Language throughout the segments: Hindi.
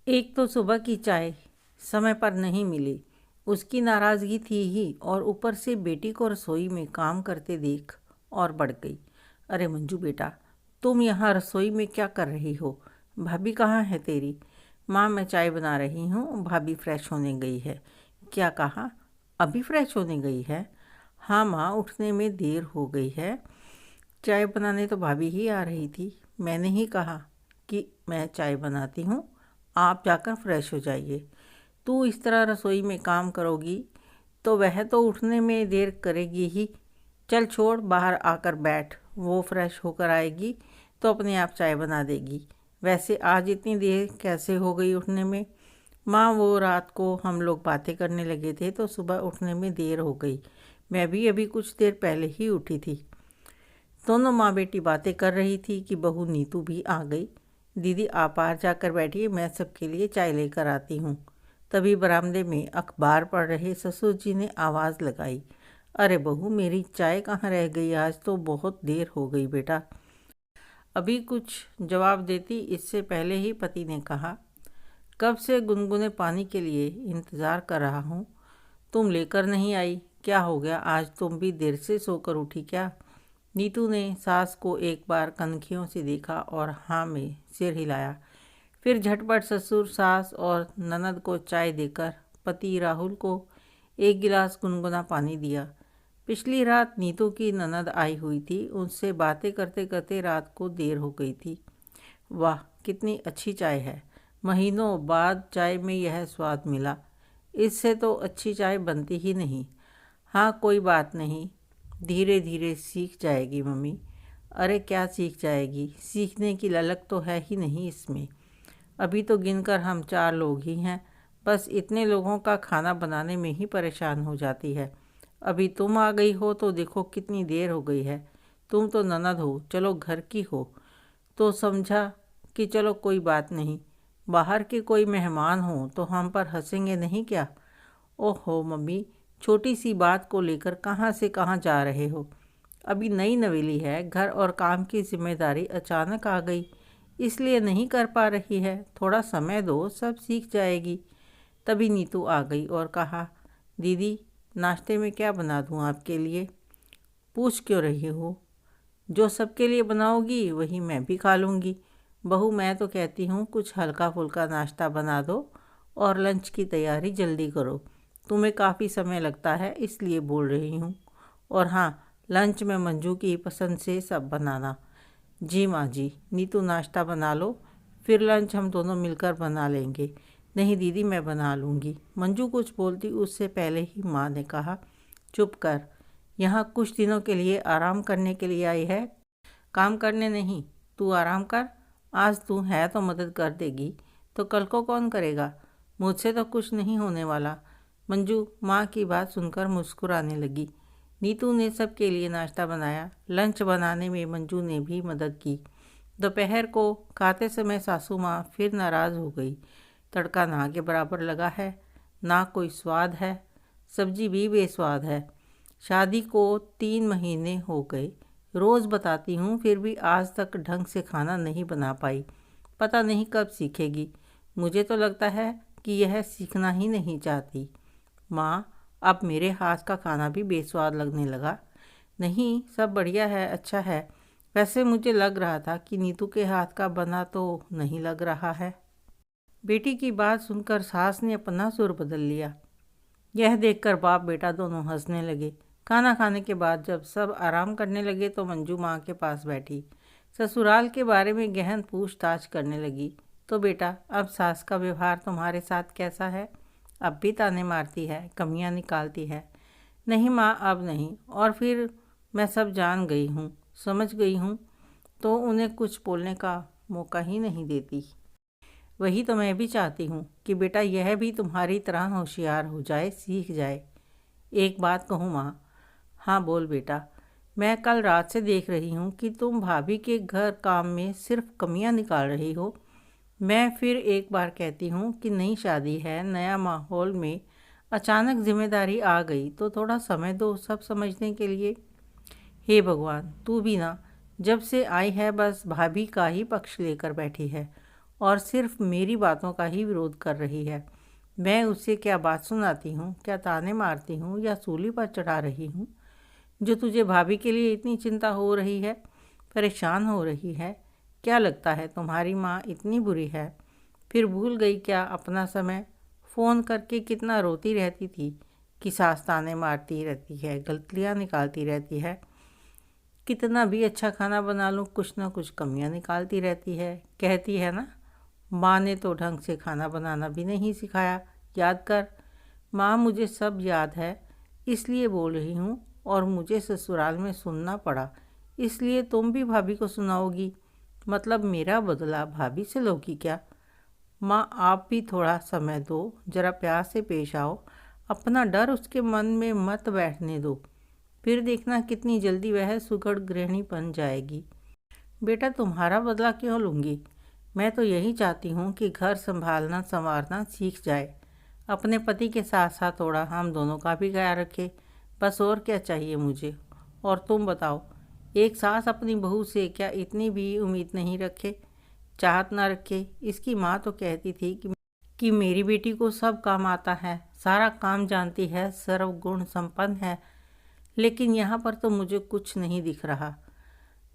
एक तो सुबह की चाय समय पर नहीं मिली, उसकी नाराज़गी थी ही, और ऊपर से बेटी को रसोई में काम करते देख और बढ़ गई। अरे मंजू बेटा, तुम यहाँ रसोई में क्या कर रही हो? भाभी कहाँ है तेरी? माँ, मैं चाय बना रही हूँ, भाभी फ्रेश होने गई है। क्या कहा? अभी फ्रेश होने गई है? हाँ माँ, उठने में देर हो गई है। चाय बनाने तो भाभी ही आ रही थी। मैंने ही कहा कि मैं चाय बनाती हूँ, आप जाकर फ्रेश हो जाइए। तू इस तरह रसोई में काम करोगी तो वह तो उठने में देर करेगी ही। चल छोड़, बाहर आकर बैठ, वो फ्रेश होकर आएगी तो अपने आप चाय बना देगी। वैसे आज इतनी देर कैसे हो गई उठने में? माँ, वो रात को हम लोग बातें करने लगे थे तो सुबह उठने में देर हो गई। मैं भी अभी कुछ देर पहले ही उठी थी। दोनों माँ बेटी बातें कर रही थी कि बहू नीतू भी आ गई। दीदी आप बाहर जाकर बैठिए, मैं सबके लिए चाय लेकर आती हूँ। तभी बरामदे में अखबार पढ़ रहे ससुर जी ने आवाज़ लगाई, अरे बहू, मेरी चाय कहाँ रह गई? आज तो बहुत देर हो गई बेटा। अभी कुछ जवाब देती इससे पहले ही पति ने कहा, कब से गुनगुने पानी के लिए इंतज़ार कर रहा हूँ, तुम लेकर नहीं आई। क्या हो गया, आज तुम भी देर से सोकर उठी क्या? नीतू ने सास को एक बार कनखियों से देखा और हाँ में सिर हिलाया। फिर झटपट ससुर, सास और ननद को चाय देकर पति राहुल को एक गिलास गुनगुना पानी दिया। पिछली रात नीतू की ननद आई हुई थी, उनसे बातें करते करते रात को देर हो गई थी। वाह, कितनी अच्छी चाय है। महीनों बाद चाय में यह स्वाद मिला। इससे तो अच्छी चाय बनती ही नहीं। हाँ, कोई बात नहीं, धीरे धीरे सीख जाएगी मम्मी। अरे क्या सीख जाएगी, सीखने की ललक तो है ही नहीं इसमें। अभी तो गिनकर हम 4 लोग ही हैं, बस इतने लोगों का खाना बनाने में ही परेशान हो जाती है। अभी तुम आ गई हो तो देखो कितनी देर हो गई है। तुम तो ननद हो, चलो घर की हो, तो समझा कि चलो कोई बात नहीं। बाहर के कोई मेहमान हो तो हम पर हंसेंगे नहीं क्या? ओहो मम्मी, छोटी सी बात को लेकर कहाँ से कहाँ जा रहे हो? अभी नई नवेली है, घर और काम की जिम्मेदारी अचानक आ गई, इसलिए नहीं कर पा रही है। थोड़ा समय दो, सब सीख जाएगी। तभी नीतू आ गई और कहा, दीदी नाश्ते में क्या बना दूँ आपके लिए? पूछ क्यों रही हो? जो सबके लिए बनाओगी वही मैं भी खा लूँगी। बहू, मैं तो कहती हूँ कुछ हल्का फुल्का नाश्ता बना दो और लंच की तैयारी जल्दी करो। तुम्हें काफ़ी समय लगता है इसलिए बोल रही हूँ। और हाँ, लंच में मंजू की पसंद से सब बनाना। जी माँ जी। नीतू नाश्ता बना लो, फिर लंच हम दोनों मिलकर बना लेंगे। नहीं दीदी, मैं बना लूँगी। मंजू कुछ बोलती उससे पहले ही माँ ने कहा, चुप कर, यहाँ कुछ दिनों के लिए आराम करने के लिए आई है, काम करने नहीं। तू आराम कर। आज तू है तो मदद कर देगी, तो कल को कौन करेगा? मुझसे तो कुछ नहीं होने वाला। मंजू माँ की बात सुनकर मुस्कुराने लगी। नीतू ने सबके लिए नाश्ता बनाया। लंच बनाने में मंजू ने भी मदद की। दोपहर को खाते समय सासू माँ फिर नाराज़ हो गई। तड़का ना के बराबर लगा है, ना कोई स्वाद है, सब्जी भी बेस्वाद है। शादी को 3 महीने हो गए, रोज़ बताती हूँ फिर भी आज तक ढंग से खाना नहीं बना पाई। पता नहीं कब सीखेगी। मुझे तो लगता है कि यह सीखना ही नहीं चाहती। माँ, अब मेरे हाथ का खाना भी बेस्वाद लगने लगा। नहीं, सब बढ़िया है, अच्छा है। वैसे मुझे लग रहा था कि नीतू के हाथ का बना तो नहीं लग रहा है। बेटी की बात सुनकर सास ने अपना सुर बदल लिया। यह देखकर बाप बेटा दोनों हंसने लगे। खाना खाने के बाद जब सब आराम करने लगे तो मंजू माँ के पास बैठी ससुराल के बारे में गहन पूछताछ करने लगी। तो बेटा, अब सास का व्यवहार तुम्हारे साथ कैसा है? अब भी ताने मारती है, कमियां निकालती है? नहीं माँ, अब नहीं। और फिर मैं सब जान गई हूँ, समझ गई हूँ, तो उन्हें कुछ बोलने का मौका ही नहीं देती। वही तो मैं भी चाहती हूँ कि बेटा यह भी तुम्हारी तरह होशियार हो जाए, सीख जाए। एक बात कहूँ माँ? हाँ बोल बेटा। मैं कल रात से देख रही हूँ कि तुम भाभी के घर काम में सिर्फ कमियाँ निकाल रही हो। मैं फिर एक बार कहती हूँ कि नई शादी है, नया माहौल में अचानक जिम्मेदारी आ गई तो थोड़ा समय दो सब समझने के लिए। हे भगवान, तू भी ना, जब से आई है बस भाभी का ही पक्ष लेकर बैठी है। और सिर्फ मेरी बातों का ही विरोध कर रही है। मैं उससे क्या बात सुनाती हूँ, क्या ताने मारती हूँ या सूली पर चढ़ा रही हूँ जो तुझे भाभी के लिए इतनी चिंता हो रही है, परेशान हो रही है? क्या लगता है तुम्हारी माँ इतनी बुरी है? फिर भूल गई क्या अपना समय? फ़ोन करके कितना रोती रहती थी कि सास ताने मारती रहती है, गलतियाँ निकालती रहती है। कितना भी अच्छा खाना बना लूँ कुछ ना कुछ कमियाँ निकालती रहती है। कहती है ना, माँ ने तो ढंग से खाना बनाना भी नहीं सिखाया। याद कर। माँ, मुझे सब याद है, इसलिए बोल रही हूँ। और मुझे ससुराल में सुनना पड़ा, इसलिए तुम भी भाभी को सुनाओगी? मतलब मेरा बदला भाभी से लोगी क्या? माँ, आप भी थोड़ा समय दो, जरा प्यार से पेश आओ। अपना डर उसके मन में मत बैठने दो, फिर देखना कितनी जल्दी वह सुघड़ गृहिणी बन जाएगी। बेटा, तुम्हारा बदला क्यों लूँगी? मैं तो यही चाहती हूँ कि घर संभालना संवारना सीख जाए, अपने पति के साथ साथ थोड़ा हम दोनों का भी ख्याल रखे। बस और क्या चाहिए मुझे? और तुम बताओ, एक सास अपनी बहू से क्या इतनी भी उम्मीद नहीं रखे, चाहत ना रखे? इसकी माँ तो कहती थी कि मेरी बेटी को सब काम आता है, सारा काम जानती है, सर्वगुण संपन्न है। लेकिन यहाँ पर तो मुझे कुछ नहीं दिख रहा।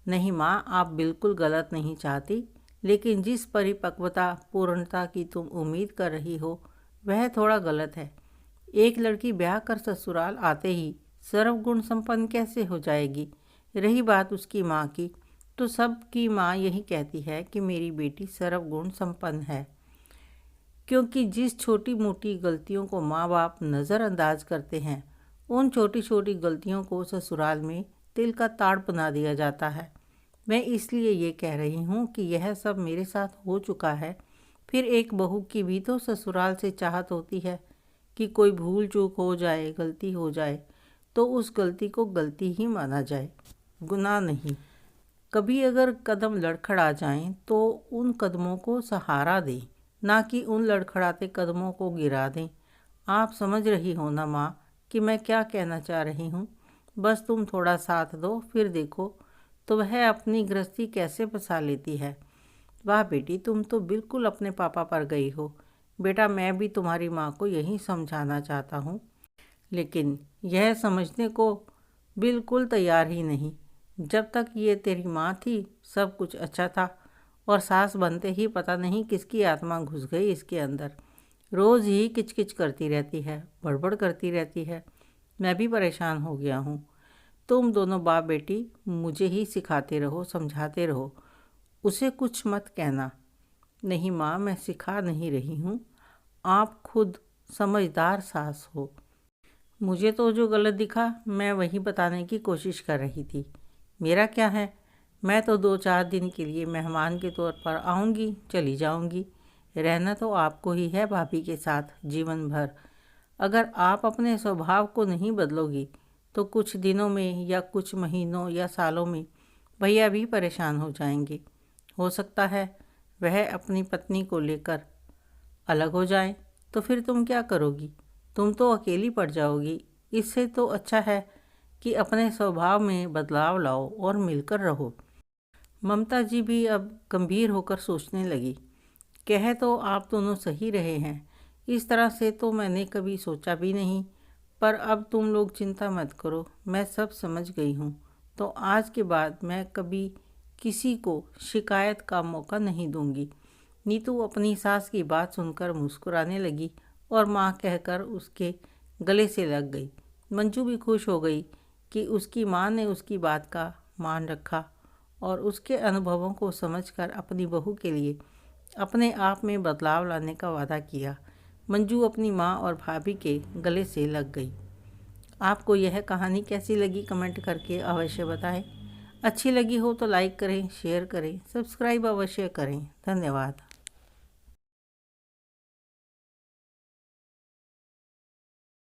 नहीं माँ, आप बिल्कुल गलत नहीं चाहती, लेकिन जिस परिपक्वता पूर्णता की तुम उम्मीद कर रही हो वह थोड़ा गलत है। एक लड़की ब्याह कर ससुराल आते ही सर्वगुण संपन्न कैसे हो जाएगी? रही बात उसकी माँ की, तो सबकी माँ यही कहती है कि मेरी बेटी सर्वगुण संपन्न है, क्योंकि जिस छोटी मोटी गलतियों को माँ बाप नज़रअंदाज करते हैं, उन छोटी छोटी गलतियों को ससुराल में तिल का ताड़ बना दिया जाता है। मैं इसलिए ये कह रही हूँ कि यह सब मेरे साथ हो चुका है। फिर एक बहू की भी तो ससुराल से चाहत होती है कि कोई भूल चूक हो जाए, गलती हो जाए तो उस गलती को गलती ही माना जाए, गुनाह नहीं। कभी अगर कदम लड़खड़ा जाएं तो उन कदमों को सहारा दें, ना कि उन लड़खड़ाते कदमों को गिरा दें। आप समझ रही हो ना माँ कि मैं क्या कहना चाह रही हूँ? बस तुम थोड़ा साथ दो, फिर देखो तो वह अपनी गृहस्थी कैसे बसा लेती है। वाह बेटी, तुम तो बिल्कुल अपने पापा पर गई हो। बेटा, मैं भी तुम्हारी माँ को यही समझाना चाहता हूँ, लेकिन यह समझने को बिल्कुल तैयार ही नहीं। जब तक ये तेरी माँ थी सब कुछ अच्छा था, और सास बनते ही पता नहीं किसकी आत्मा घुस गई इसके अंदर। रोज़ ही किचकिच करती रहती है, बड़बड़ करती रहती है। मैं भी परेशान हो गया हूँ। तुम दोनों बाप बेटी मुझे ही सिखाते रहो, समझाते रहो, उसे कुछ मत कहना। नहीं माँ, मैं सिखा नहीं रही हूँ, आप खुद समझदार सास हो। मुझे तो जो गलत दिखा मैं वही बताने की कोशिश कर रही थी। मेरा क्या है, मैं तो 2-4 दिन के लिए मेहमान के तौर पर आऊँगी, चली जाऊँगी। रहना तो आपको ही है भाभी के साथ जीवन भर। अगर आप अपने स्वभाव को नहीं बदलोगी तो कुछ दिनों में या कुछ महीनों या सालों में भैया भी परेशान हो जाएंगे। हो सकता है वह अपनी पत्नी को लेकर अलग हो जाएं, तो फिर तुम क्या करोगी? तुम तो अकेली पड़ जाओगी। इससे तो अच्छा है कि अपने स्वभाव में बदलाव लाओ और मिलकर रहो। ममता जी भी अब गंभीर होकर सोचने लगी। कह तो आप दोनों सही रहे हैं, इस तरह से तो मैंने कभी सोचा भी नहीं। पर अब तुम लोग चिंता मत करो, मैं सब समझ गई हूँ। तो आज के बाद मैं कभी किसी को शिकायत का मौका नहीं दूंगी। नीतू अपनी सास की बात सुनकर मुस्कुराने लगी और माँ कहकर उसके गले से लग गई। मंजू भी खुश हो गई कि उसकी माँ ने उसकी बात का मान रखा और उसके अनुभवों को समझकर अपनी बहू के लिए अपने आप में बदलाव लाने का वादा किया। मंजू अपनी माँ और भाभी के गले से लग गई। आपको यह कहानी कैसी लगी कमेंट करके अवश्य बताएं। अच्छी लगी हो तो लाइक करें, शेयर करें, सब्सक्राइब अवश्य करें। धन्यवाद।